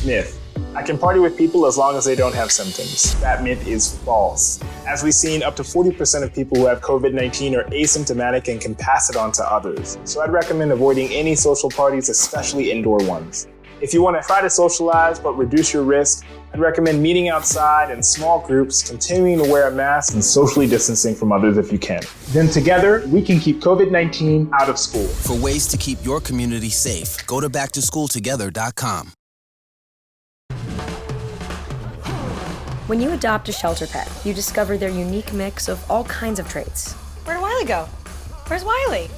Myth. I can party with people as long as they don't have symptoms. That myth is false. As we've seen, up to 40% of people who have COVID-19 are asymptomatic and can pass it on to others. So I'd recommend avoiding any social parties, especially indoor ones. If you want to try to socialize but reduce your risk, I'd recommend meeting outside in small groups, continuing to wear a mask, and socially distancing from others if you can. Then together, we can keep COVID-19 out of school. For ways to keep your community safe, go to backtoschooltogether.com. When you adopt a shelter pet, you discover their unique mix of all kinds of traits. Where'd Wiley go? Where's Wiley?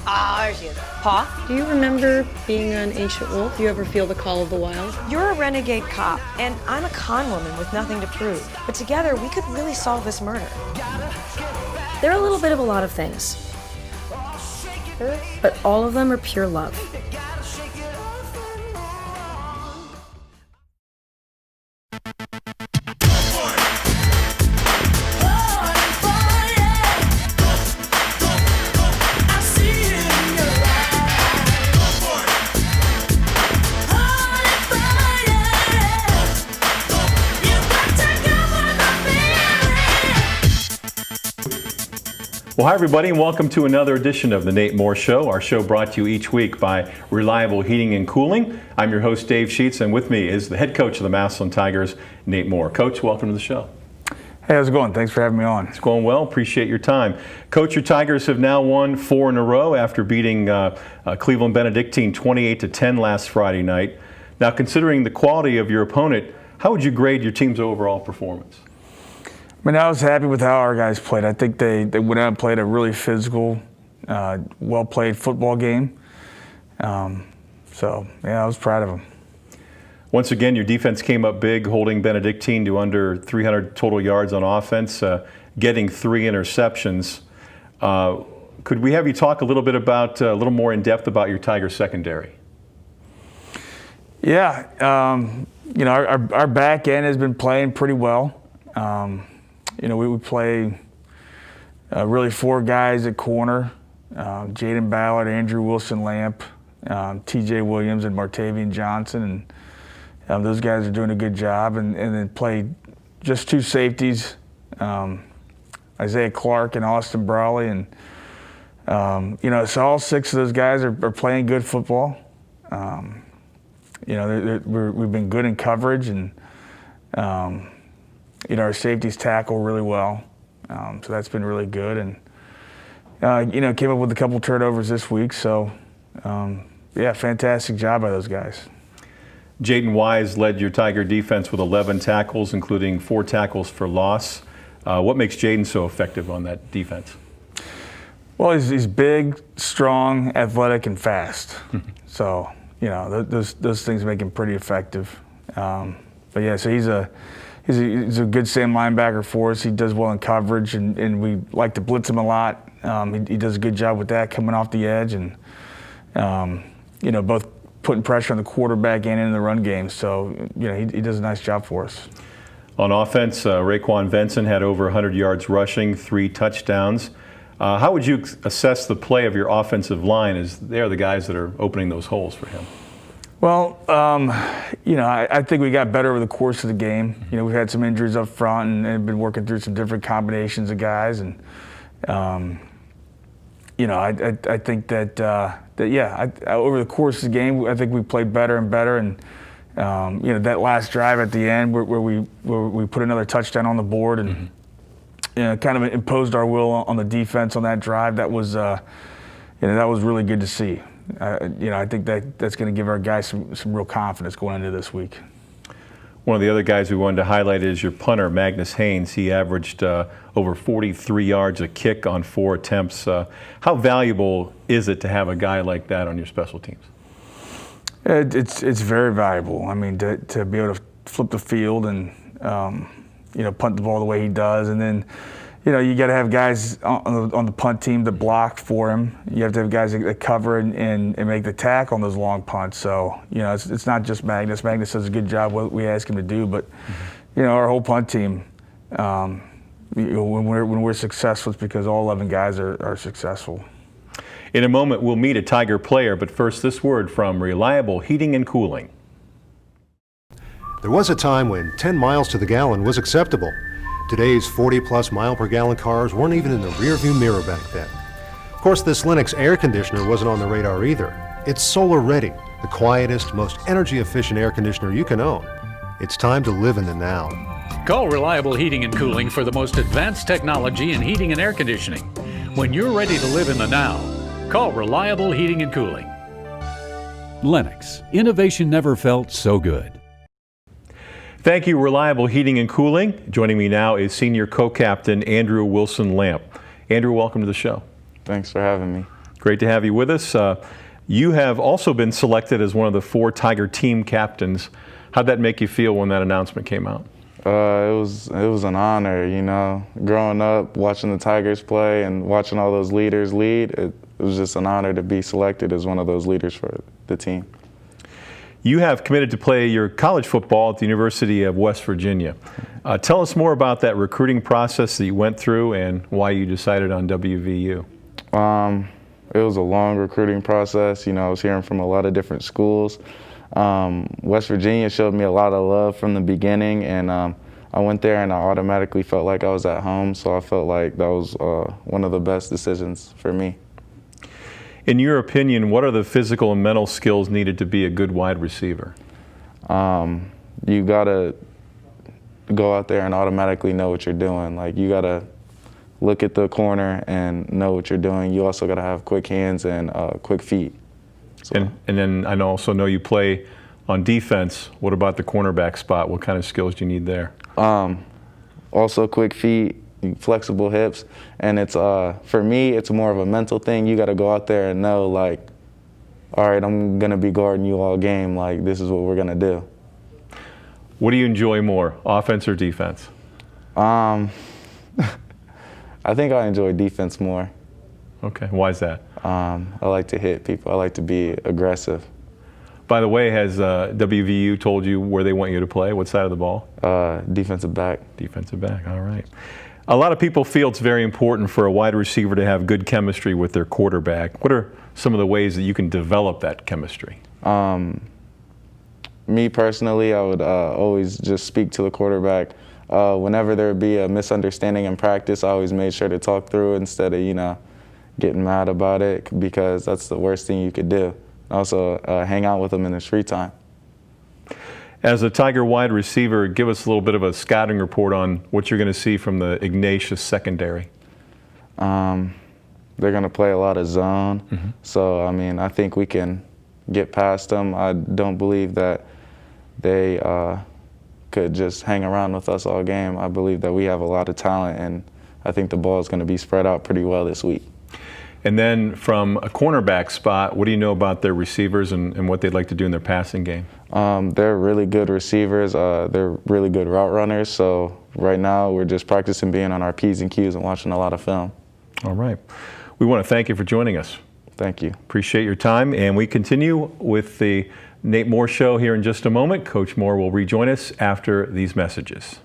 Ah, there she is. Paw? Do you remember being an ancient wolf? Do you ever feel the call of the wild? You're a renegade cop, and I'm a con woman with nothing to prove. But together, we could really solve this murder. They're a little bit of a lot of things, but all of them are pure love. Well, hi everybody, and welcome to another edition of the Nate Moore Show. Our show brought to you each week by Reliable Heating and Cooling. I'm your host, Dave Sheets, and with me is the head coach of the Massillon Tigers, Nate Moore. Coach, welcome to the show. Hey, how's it going? Thanks for having me on. It's going well. Appreciate your time. Coach, your Tigers have now won 4 in a row after beating Cleveland Benedictine 28-10 last Friday night. Now, considering the quality of your opponent, how would you grade your team's overall performance? I mean, I was happy with how our guys played. I think they went out and played a really physical, well-played football game. So, yeah, I was proud of them. Once again, your defense came up big, holding Benedictine to under 300 total yards on offense, getting 3 interceptions. Could we have you talk a little bit about, a little more in depth about your Tiger secondary? Yeah, you know, our back end has been playing pretty well. You know, we play really 4 guys at corner, Jaden Ballard, Andrew Wilson-Lamp, TJ Williams, and Martavian Johnson. And those guys are doing a good job. And then play just 2 safeties, Isaiah Clark and Austin Brawley. And, you know, so all 6 of those guys are playing good football. You know, we've been good in coverage, and you know, our safeties tackle really well, so that's been really good. And you know, came up with a couple turnovers this week, so yeah, fantastic job by those guys. Jaden Wise led your Tiger defense with 11 tackles, including 4 tackles for loss. What makes Jaden so effective on that defense? Well, he's big, strong, athletic, and fast. So you know, those things make him pretty effective. But yeah, so he's a good Sam linebacker for us. He does well in coverage, and we like to blitz him a lot. He does a good job with that coming off the edge, and you know, both putting pressure on the quarterback and in the run game. So you know, he does a nice job for us. On offense, Raekwon Benson had over 100 yards rushing, 3 touchdowns. How would you assess the play of your offensive line, as they're the guys that are opening those holes for him? Well, you know, I think we got better over the course of the game. You know, we've had some injuries up front and been working through some different combinations of guys. And, you know, I think that yeah, over the course of the game, I think we played better and better. And, you know, that last drive at the end where we put another touchdown on the board and, you know, kind of imposed our will on the defense on that drive, that was, you know, that was really good to see. You know, I think that's going to give our guys some real confidence going into this week. One of the other guys we wanted to highlight is your punter, Magnus Haynes. He averaged over 43 yards a kick on 4 attempts. How valuable is it to have a guy like that on your special teams? It's very valuable. I mean, to be able to flip the field and you know, punt the ball the way he does, and then, you know, you got to have guys on the punt team that block for him. You have to have guys that cover and make the tackle on those long punts. So, you know, it's not just Magnus. Magnus does a good job what we ask him to do, but, you know, our whole punt team, you know, when we're successful, it's because all 11 guys are successful. In a moment, we'll meet a Tiger player, but first, this word from Reliable Heating and Cooling. There was a time when 10 miles to the gallon was acceptable. Today's 40-plus mile per gallon cars weren't even in the rearview mirror back then. Of course, this Lennox air conditioner wasn't on the radar either. It's solar ready, the quietest, most energy efficient air conditioner you can own. It's time to live in the now. Call Reliable Heating and Cooling for the most advanced technology in heating and air conditioning. When you're ready to live in the now, call Reliable Heating and Cooling. Lennox, innovation never felt so good. Thank you, Reliable Heating and Cooling. Joining me now is Senior Co-Captain Andrew Wilson-Lamp. Andrew, welcome to the show. Thanks for having me. Great to have you with us. You have also been selected as one of the 4 Tiger team captains. How'd that make you feel when that announcement came out? It was an honor, you know. Growing up, watching the Tigers play and watching all those leaders lead, it was just an honor to be selected as one of those leaders for the team. You have committed to play your college football at the University of West Virginia. Tell us more about that recruiting process that you went through and why you decided on WVU. It was a long recruiting process. You know, I was hearing from a lot of different schools. West Virginia showed me a lot of love from the beginning, and I went there and I automatically felt like I was at home, so I felt like that was one of the best decisions for me. In your opinion, what are the physical and mental skills needed to be a good wide receiver? You gotta go out there and automatically know what you're doing. Like, you gotta look at the corner and know what you're doing. You also gotta have quick hands and quick feet. So. And then I also know you play on defense. What about the cornerback spot? What kind of skills do you need there? Also quick feet, flexible hips, and it's for me, it's more of a mental thing. You got to go out there and know, like, all right, I'm gonna be guarding you all game. Like, this is what we're gonna do. What do you enjoy more, offense or defense? I think I enjoy defense more. Okay, why is that? I like to hit people. I like to be aggressive. By the way, has WVU told you where they want you to play? What side of the ball? Defensive back. Defensive back, all right. A lot of people feel it's very important for a wide receiver to have good chemistry with their quarterback. What are some of the ways that you can develop that chemistry? Me personally, I would always just speak to the quarterback. Whenever there would be a misunderstanding in practice, I always made sure to talk through it instead of, you know, getting mad about it, because that's the worst thing you could do. Also, hang out with them in his free time. As a Tiger wide receiver, give us a little bit of a scouting report on what you're going to see from the Ignatius secondary. They're going to play a lot of zone. Mm-hmm. So, I mean, I think we can get past them. I don't believe that they could just hang around with us all game. I believe that we have a lot of talent, and I think the ball is going to be spread out pretty well this week. And then from a cornerback spot, what do you know about their receivers and what they'd like to do in their passing game? They're really good receivers. They're really good route runners. So right now we're just practicing being on our P's and Q's and watching a lot of film. All right. We want to thank you for joining us. Thank you. Appreciate your time. And we continue with the Nate Moore Show here in just a moment. Coach Moore will rejoin us after these messages.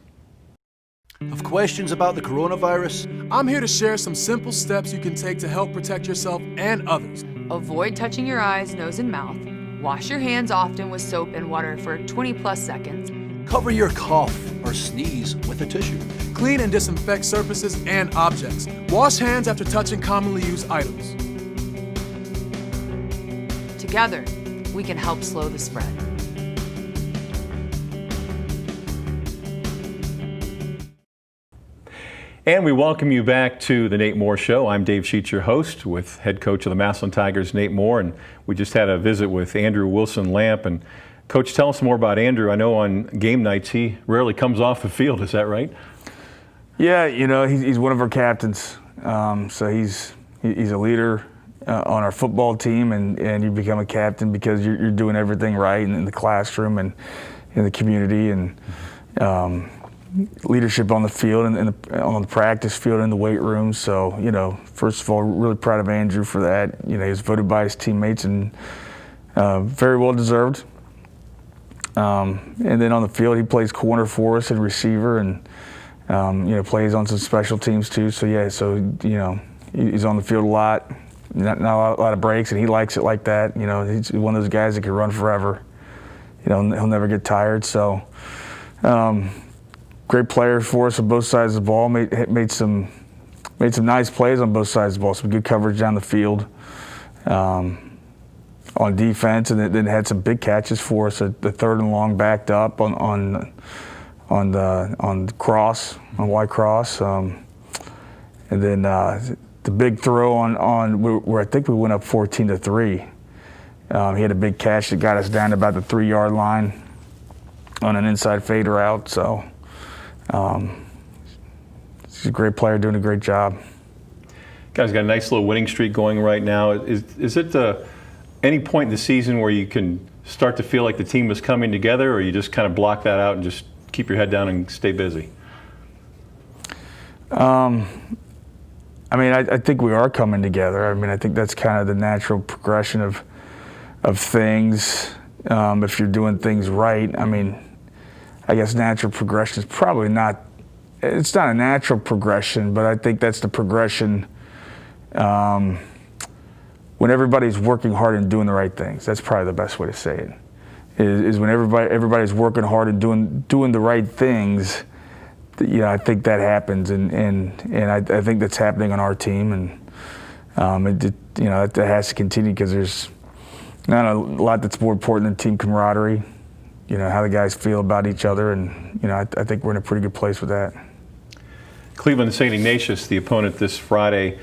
Have questions about the coronavirus? I'm here to share some simple steps you can take to help protect yourself and others. Avoid touching your eyes, nose, and mouth. Wash your hands often with soap and water for 20+ seconds. Cover your cough or sneeze with a tissue. Clean and disinfect surfaces and objects. Wash hands after touching commonly used items. Together, we can help slow the spread. And we welcome you back to the Nate Moore Show. I'm Dave Sheets, your host, with head coach of the Massillon Tigers, Nate Moore, and we just had a visit with Andrew Wilson-Lamp. And Coach, tell us more about Andrew. I know on game nights he rarely comes off the field. Is that right? Yeah, you know, he's one of our captains. So he's a leader on our football team, and you become a captain because you're doing everything right in the classroom and in the community, and leadership on the field and on the practice field and the weight room. So, you know, first of all, really proud of Andrew for that. You know, he was voted by his teammates, and very well deserved. And then on the field, he plays corner for us and receiver, and you know, plays on some special teams too. So yeah, so you know, he's on the field a lot. Not a lot of breaks, and he likes it like that. You know, he's one of those guys that can run forever. he'll never get tired. So, great player for us on both sides of the ball. Made some nice plays on both sides of the ball. Some good coverage down the field on defense, and then had some big catches for us at the 3rd and long, backed up on the cross, on Y cross, and then the big throw on where I think we went up 14-3. He had a big catch that got us down to about the 3-yard line on an inside fade route. So he's a great player, doing a great job. Guys got a nice little winning streak going right now. Is it any point in the season where you can start to feel like the team is coming together, or you just kind of block that out and just keep your head down and stay busy? I mean, I think we are coming together. I mean, I think that's kind of the natural progression of things. If you're doing things right, I mean, I guess natural progression is probably not. It's not a natural progression, but I think that's the progression when everybody's working hard and doing the right things. That's probably the best way to say it. Is when everybody's working hard and doing the right things. I think that happens, and I think that's happening on our team, and that has to continue, because there's not a lot that's more important than team camaraderie. How the guys feel about each other, and I think we're in a pretty good place with that. Cleveland St. Ignatius, the opponent this Friday.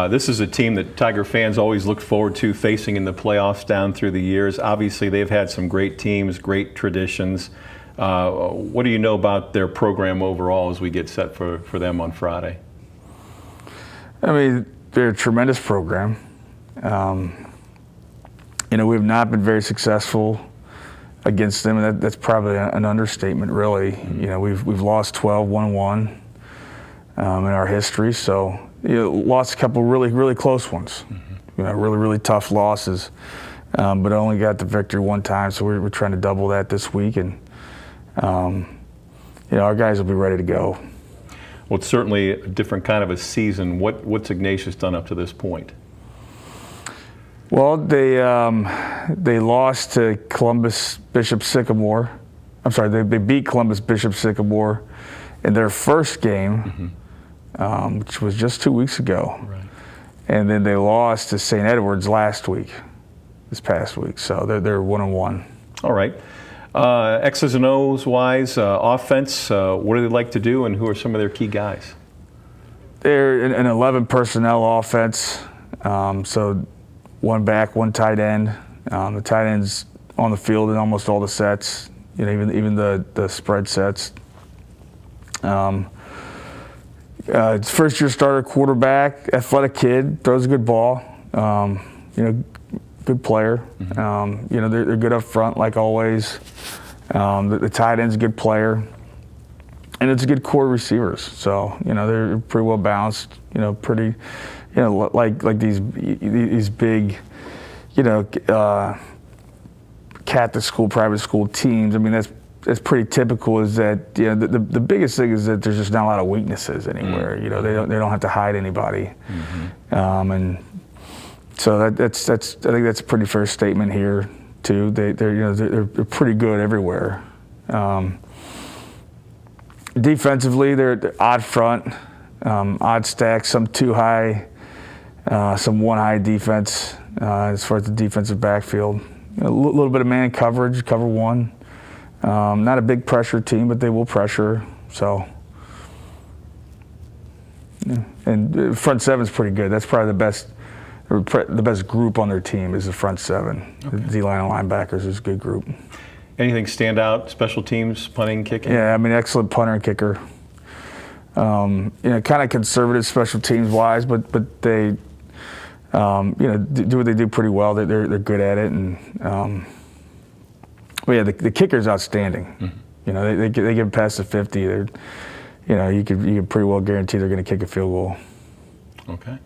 This is a team that Tiger fans always looked forward to facing in the playoffs down through the years. Obviously, they've had some great teams, great traditions. What do you know about their program overall as we get set for them on Friday? I mean, they're a tremendous program. We have not been very successful against them, and that's probably an understatement, really. Mm-hmm. We've lost 12, 1-1 in our history, so lost a couple really close ones. Mm-hmm. Really tough losses, but only got the victory one time, so we're trying to double that this week, and our guys will be ready to go. Well, it's certainly a different kind of a season. What's Ignatius done up to this point? Well, they lost to Columbus Bishop Sycamore. I'm sorry, they beat Columbus Bishop Sycamore in their first game, mm-hmm. Which was just 2 weeks ago. Right. And then they lost to St. Edward's this past week. So they're 1-1. All right. X's and O's wise, offense, what do they like to do, and who are some of their key guys? They're an 11 personnel offense, so one back, one tight end. The tight end's on the field in almost all the sets, even the spread sets. It's first-year starter quarterback, athletic kid, throws a good ball. Good player. Mm-hmm. They're good up front, like always. The tight end's a good player, and it's a good core of receivers. So they're pretty well balanced. Pretty, like these big, Catholic school, private school teams. I mean, that's pretty typical. Is that the biggest thing is that there's just not a lot of weaknesses anywhere. Mm-hmm. They don't have to hide anybody, mm-hmm. and so that's I think that's a pretty fair statement here too. They're pretty good everywhere. Defensively, they're odd front, odd stack, some too high, some one high defense as far as the defensive backfield. A little bit of man coverage, cover one. Not a big pressure team, but they will pressure. So, and front seven's pretty good. That's probably the best group on their team is the front seven. Okay. The D-line and linebackers is a good group. Anything stand out? Special teams, punting, kicking? Yeah, I mean, excellent punter and kicker. Kind of conservative special teams wise, but they, do what they do pretty well. They're good at it, and the kicker's outstanding. Mm-hmm. They get past the 50. They're, you could pretty well guarantee they're going to kick a field goal. Okay.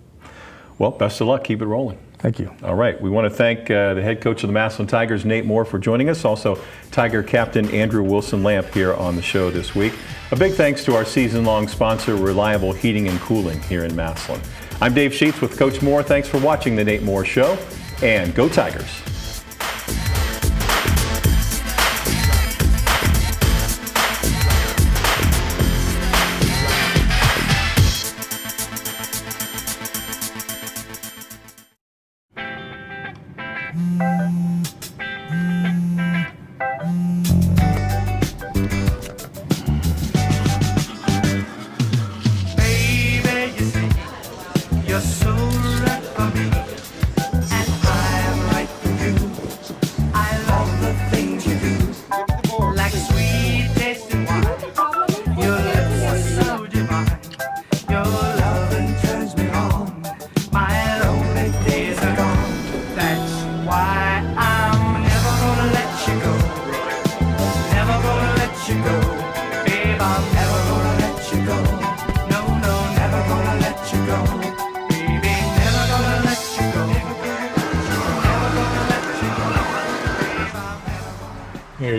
Well, best of luck. Keep it rolling. Thank you. All right. We want to thank the head coach of the Massillon Tigers, Nate Moore, for joining us. Also, Tiger captain Andrew Wilson-Lamp here on the show this week. A big thanks to our season-long sponsor, Reliable Heating and Cooling here in Massillon. I'm Dave Sheets with Coach Moore. Thanks for watching the Nate Moore Show, and go Tigers.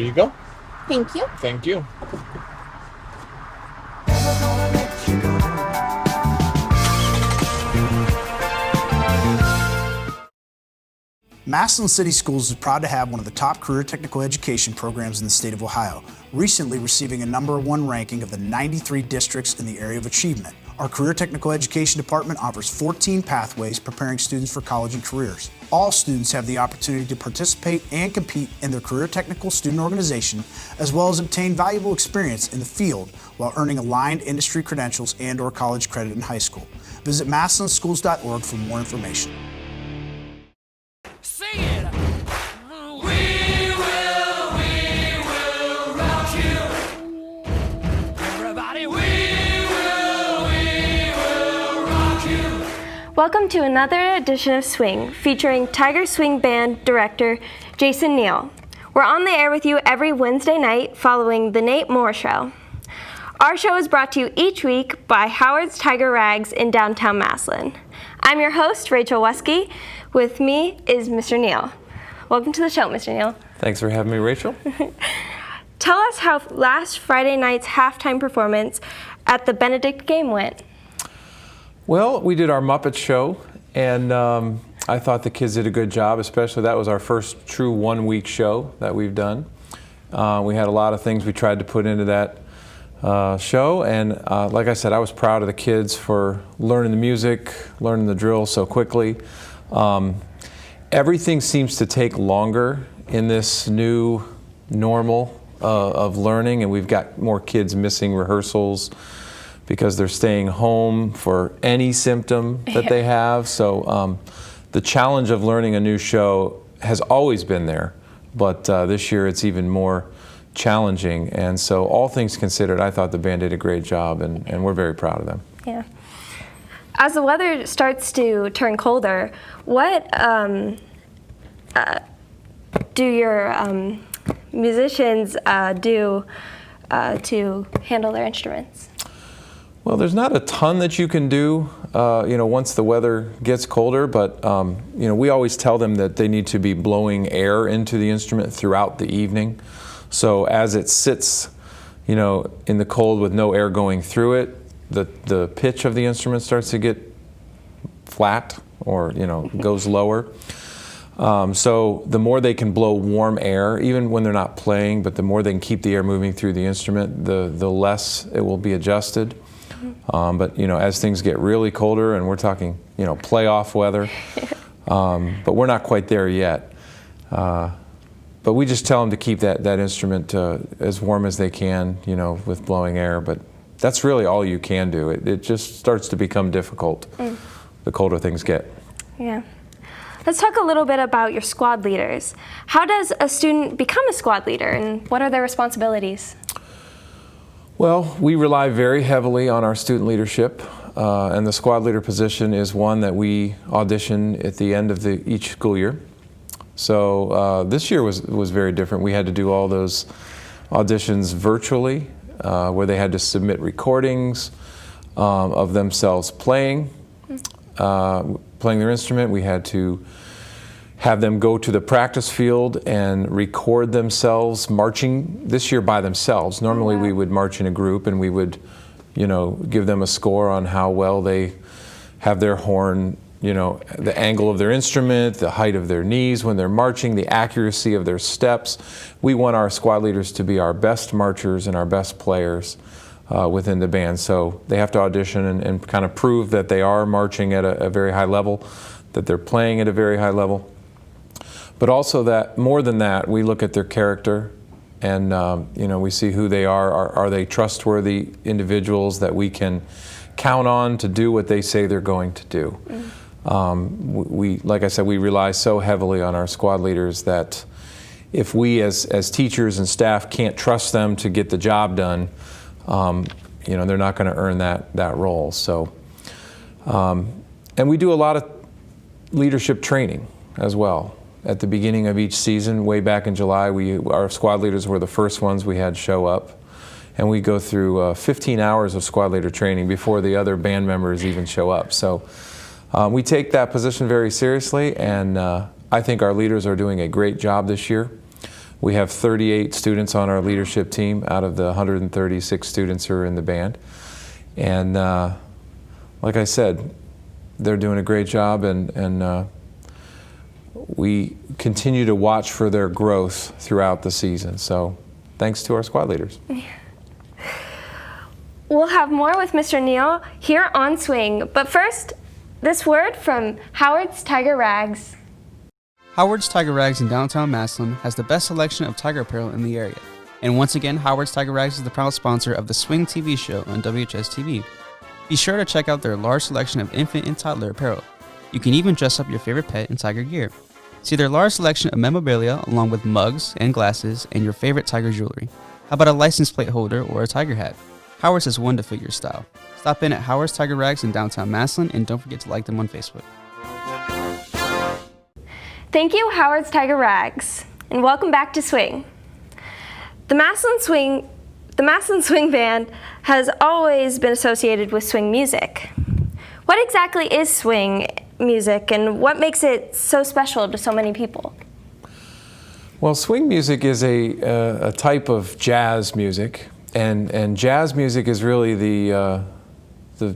you go. Thank you. Thank you. Massillon City Schools is proud to have one of the top career technical education programs in the state of Ohio, recently receiving a #1 ranking of the 93 districts in the area of achievement. Our Career Technical Education Department offers 14 pathways preparing students for college and careers. All students have the opportunity to participate and compete in their career technical student organization, as well as obtain valuable experience in the field while earning aligned industry credentials and/or college credit in high school. Visit massillonschools.org for more information. Welcome to another edition of Swing, featuring Tiger Swing Band director Jason Neel. We're on the air with you every Wednesday night following The Nate Moore Show. Our show is brought to you each week by Howard's Tiger Rags in downtown Massillon. I'm your host, Rachel Wesky. With me is Mr. Neel. Welcome to the show, Mr. Neel. Thanks for having me, Rachel. Tell us how last Friday night's halftime performance at the Benedict game went. Well, we did our Muppet show, and I thought the kids did a good job, especially that was our first true one-week show that we've done. We had a lot of things we tried to put into that show, and like I said, I was proud of the kids for learning the music, learning the drill so quickly. Everything seems to take longer in this new normal of learning, and we've got more kids missing rehearsals because they're staying home for any symptom that they have. So the challenge of learning a new show has always been there, but this year it's even more challenging. And so all things considered, I thought the band did a great job, and we're very proud of them. Yeah. As the weather starts to turn colder, what do your musicians do to handle their instruments? Well, there's not a ton that you can do, once the weather gets colder, but, we always tell them that they need to be blowing air into the instrument throughout the evening. So as it sits, in the cold with no air going through it, the pitch of the instrument starts to get flat or, goes lower. So the more they can blow warm air, even when they're not playing, but the more they can keep the air moving through the instrument, the less it will be adjusted. But as things get really colder, and we're talking playoff weather, but we're not quite there yet. But we just tell them to keep that instrument as warm as they can, with blowing air. But that's really all you can do. It just starts to become difficult the colder things get. Yeah. Let's talk a little bit about your squad leaders. How does a student become a squad leader, and what are their responsibilities? Well, we rely very heavily on our student leadership, and the squad leader position is one that we audition at the end of each school year. So this year was very different. We had to do all those auditions virtually, where they had to submit recordings of themselves playing their instrument. We had to have them go to the practice field and record themselves marching this year by themselves. Normally we would march in a group, and we would, give them a score on how well they have their horn, the angle of their instrument, the height of their knees when they're marching, the accuracy of their steps. We want our squad leaders to be our best marchers and our best players within the band. So they have to audition and kind of prove that they are marching at a very high level, that they're playing at a very high level. But also that, more than that, we look at their character, and we see who they are. Are they trustworthy individuals that we can count on to do what they say they're going to do? Like I said, we rely so heavily on our squad leaders that if we as teachers and staff can't trust them to get the job done, they're not going to earn that role. So, and we do a lot of leadership training as well. At the beginning of each season, way back in July, our squad leaders were the first ones we had show up. And we go through 15 hours of squad leader training before the other band members even show up. So we take that position very seriously, and I think our leaders are doing a great job this year. We have 38 students on our leadership team out of the 136 students who are in the band. And like I said, they're doing a great job, and we continue to watch for their growth throughout the season. So thanks to our squad leaders. We'll have more with Mr. Neel here on Swing, but first, this word from Howard's Tiger Rags. Howard's Tiger Rags in downtown Massillon has the best selection of tiger apparel in the area. And once again, Howard's Tiger Rags is the proud sponsor of the Swing TV show on WHS-TV. Be sure to check out their large selection of infant and toddler apparel. You can even dress up your favorite pet in tiger gear. See their large selection of memorabilia along with mugs and glasses and your favorite tiger jewelry. How about a license plate holder or a tiger hat? Howard's has one to fit your style. Stop in at Howard's Tiger Rags in downtown Massillon, and don't forget to like them on Facebook. Thank you, Howard's Tiger Rags, and welcome back to Swing. The Massillon Swing Band has always been associated with swing music. What exactly is swing music, and what makes it so special to so many people? Well, swing music is a type of jazz music, and jazz music is really the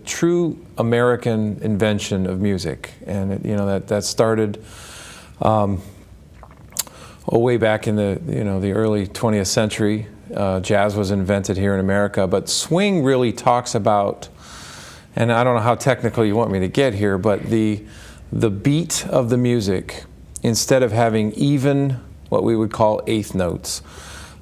true American invention of music, and that started way back in the early 20th century. Jazz was invented here in America, but swing really talks about, and I don't know how technical you want me to get here, but the beat of the music, instead of having even what we would call eighth notes,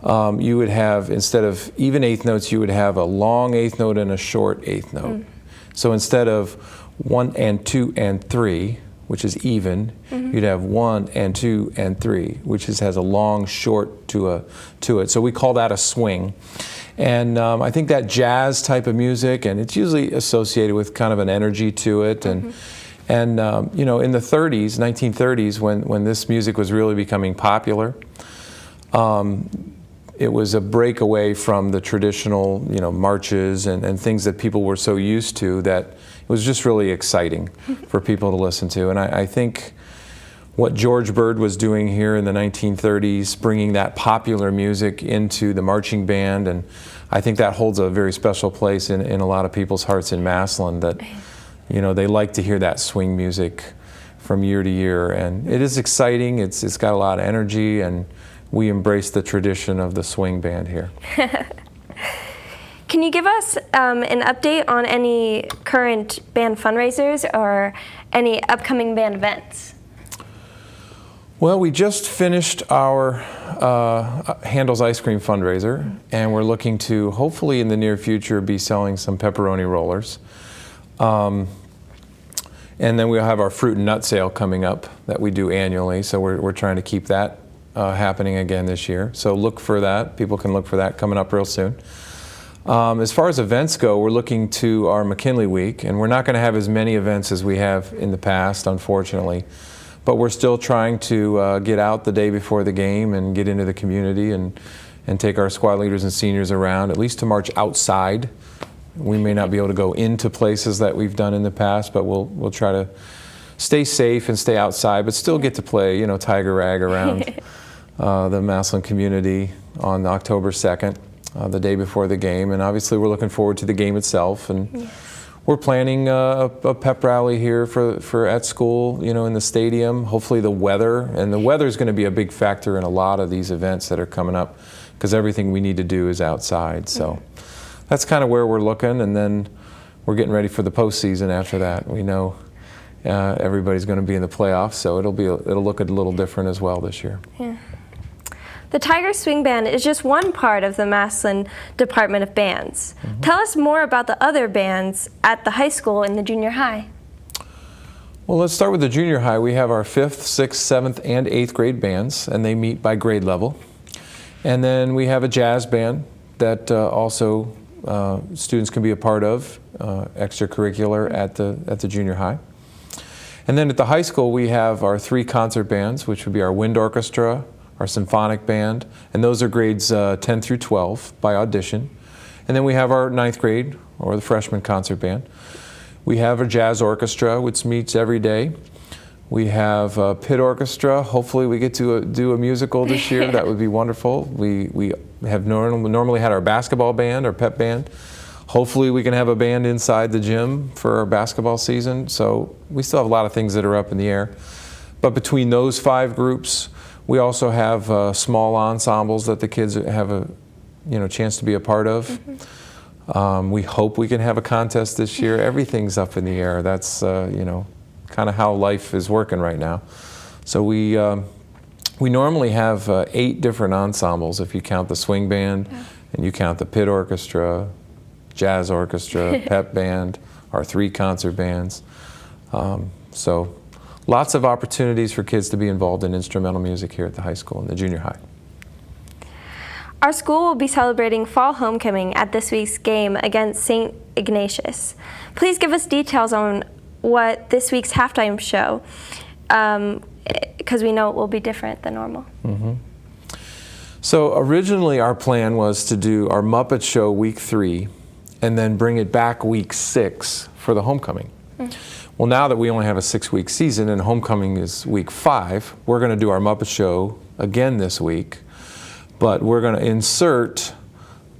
you would have, instead of even eighth notes, you would have a long eighth note and a short eighth note. So instead of 1 and 2 and 3, which is even, you'd have 1 and 2 and 3, which has a long short to it. So we call that a swing. And I think that jazz type of music, and it's usually associated with kind of an energy to it. And in the 30s, 1930s, when this music was really becoming popular, it was a breakaway from the traditional, marches and things that people were so used to, that it was just really exciting for people to listen to. And I think what George Bird was doing here in the 1930s, bringing that popular music into the marching band, and I think that holds a very special place in a lot of people's hearts in Massillon, that they like to hear that swing music from year to year. And it is exciting, it's got a lot of energy, and we embrace the tradition of the swing band here. Can you give us an update on any current band fundraisers or any upcoming band events? Well, we just finished our Handel's Ice Cream fundraiser, and we're looking to, hopefully in the near future, be selling some pepperoni rollers. And then we'll have our fruit and nut sale coming up that we do annually, so we're trying to keep that happening again this year. So look for that. People can look for that coming up real soon. As far as events go, we're looking to our McKinley Week, and we're not going to have as many events as we have in the past, unfortunately. But we're still trying to get out the day before the game and get into the community and take our squad leaders and seniors around, at least to march outside. We may not be able to go into places that we've done in the past, but we'll try to stay safe and stay outside, but still get to play, Tiger Rag around the Massillon community on October 2nd, the day before the game. And obviously we're looking forward to the game itself. And we're planning a pep rally here for at school, in the stadium. Hopefully the weather is going to be a big factor in a lot of these events that are coming up, because everything we need to do is outside. So that's kind of where we're looking, and then we're getting ready for the postseason after that. We know everybody's going to be in the playoffs, so it'll look a little different as well this year. Yeah. The Tiger Swing Band is just one part of the Massillon Department of Bands. Tell us more about the other bands at the high school and the junior high. Well, let's start with the junior high. We have our 5th, 6th, 7th, and 8th grade bands, and they meet by grade level. And then we have a jazz band that also students can be a part of, extracurricular at the junior high. And then at the high school, we have our 3 concert bands, which would be our wind orchestra, our symphonic band, and those are grades 10 through 12 by audition. And then we have our 9th grade, or the freshman concert band. We have a jazz orchestra, which meets every day. We have a pit orchestra. Hopefully we get to do a musical this year. That would be wonderful. We have normally had our basketball band, our pep band. Hopefully we can have a band inside the gym for our basketball season. So we still have a lot of things that are up in the air. But between those 5 groups, we also have small ensembles that the kids have a chance to be a part of. We hope we can have a contest this year. Everything's up in the air. That's kind of how life is working right now. So we normally have 8 different ensembles if you count the swing band and you count the pit orchestra, jazz orchestra, pep band, our 3 concert bands. So lots of opportunities for kids to be involved in instrumental music here at the high school and the junior high. Our school will be celebrating fall homecoming at this week's game against St. Ignatius. Please give us details on what this week's halftime show, because we know it will be different than normal. So originally our plan was to do our Muppet Show week 3 and then bring it back week 6 for the homecoming. Well, now that we only have a 6-week season and homecoming is week 5, we're going to do our Muppet Show again this week, but we're going to insert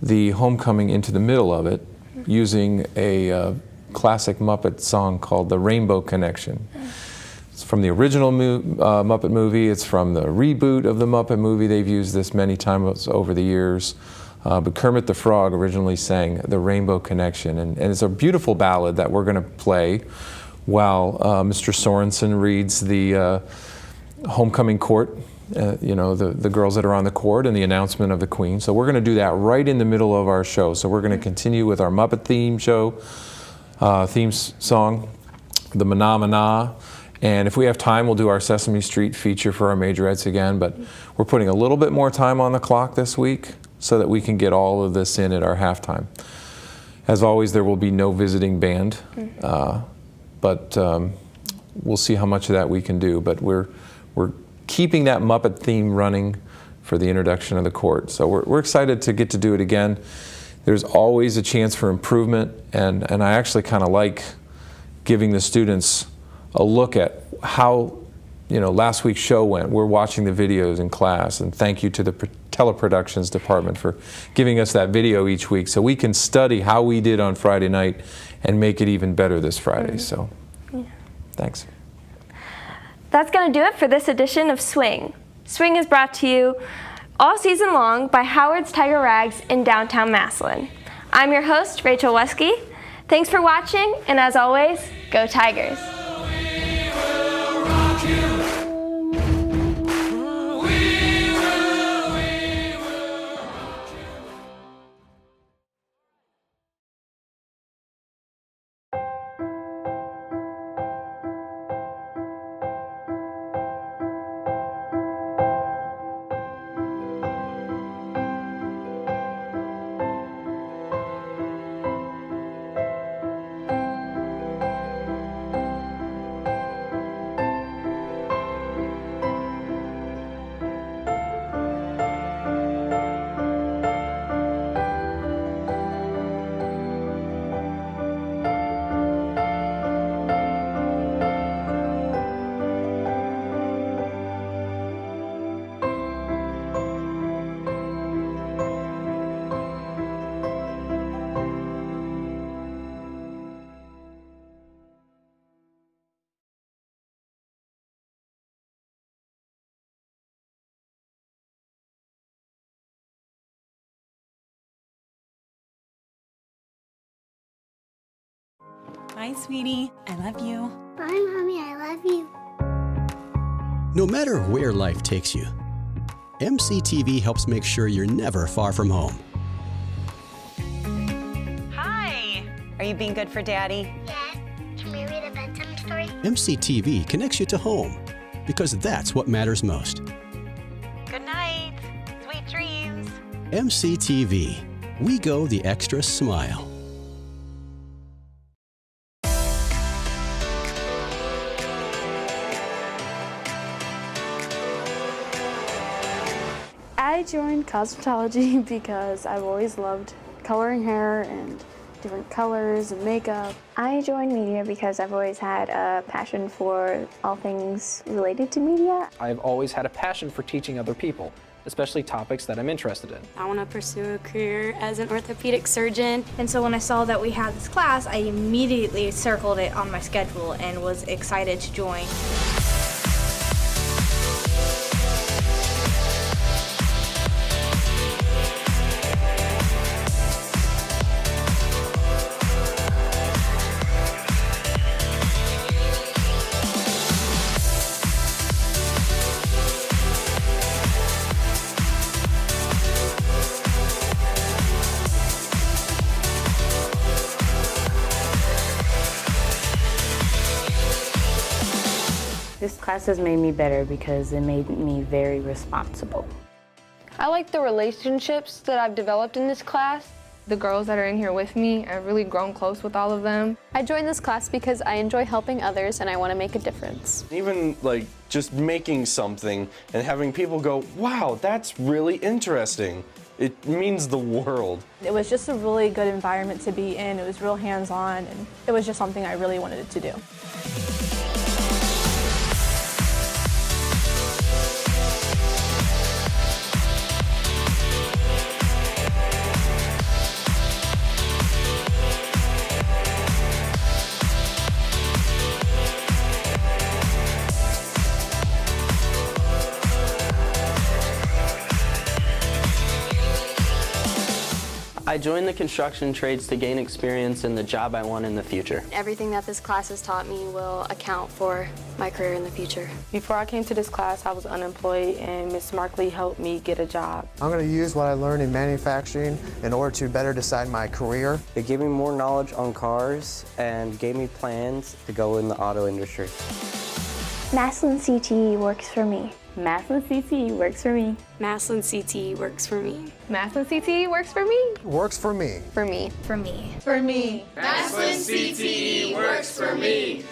the homecoming into the middle of it using a classic Muppet song called The Rainbow Connection. It's from the original Muppet movie. It's from the reboot of the Muppet movie. They've used this many times over the years. But Kermit the Frog originally sang The Rainbow Connection. And it's a beautiful ballad that we're going to play while Mr. Sorensen reads the homecoming court, the girls that are on the court and the announcement of the Queen. So we're going to do that right in the middle of our show. So we're going to continue with our Muppet theme show. Theme song, the Mana Mana, and if we have time we'll do our Sesame Street feature for our majorettes again, but we're putting a little bit more time on the clock this week so that we can get all of this in at our halftime. As always, there will be no visiting band, but we'll see how much of that we can do, but we're keeping that Muppet theme running for the introduction of the court, so we're excited to get to do it again. There's always a chance for improvement, and I actually kind of like giving the students a look at how last week's show went. We're watching the videos in class, and thank you to the teleproductions department for giving us that video each week so we can study how we did on Friday night and make it even better this Friday. So thanks. That's going to do it for this edition of Swing. Swing is brought to you all season long by Howard's Tiger Rags in downtown Massillon. I'm your host, Rachel Wesky. Thanks for watching, and as always, go Tigers. Bye, sweetie. I love you. Bye, Mommy. I love you. No matter where life takes you, MCTV helps make sure you're never far from home. Hi. Are you being good for Daddy? Yes. Can we read a bedtime story? MCTV connects you to home because that's what matters most. Good night. Sweet dreams. MCTV. We go the extra smile. I joined cosmetology because I've always loved coloring hair and different colors and makeup. I joined media because I've always had a passion for all things related to media. I've always had a passion for teaching other people, especially topics that I'm interested in. I want to pursue a career as an orthopedic surgeon. And so when I saw that we had this class, I immediately circled it on my schedule and was excited to join. This class has made me better because it made me very responsible. I like the relationships that I've developed in this class. The girls that are in here with me, I've really grown close with all of them. I joined this class because I enjoy helping others and I want to make a difference. Even like just making something and having people go, wow, that's really interesting. It means the world. It was just a really good environment to be in. It was real hands-on, and it was just something I really wanted to do. I joined the construction trades to gain experience in the job I want in the future. Everything that this class has taught me will account for my career in the future. Before I came to this class, I was unemployed, and Ms. Markley helped me get a job. I'm going to use what I learned in manufacturing in order to better decide my career. It gave me more knowledge on cars and gave me plans to go in the auto industry. Massillon CTE works for me. Massillon CTE works for me. Massillon CTE works for me. Massillon CTE works for me. Works for me. For me. For me. For me. Massillon CTE works for me.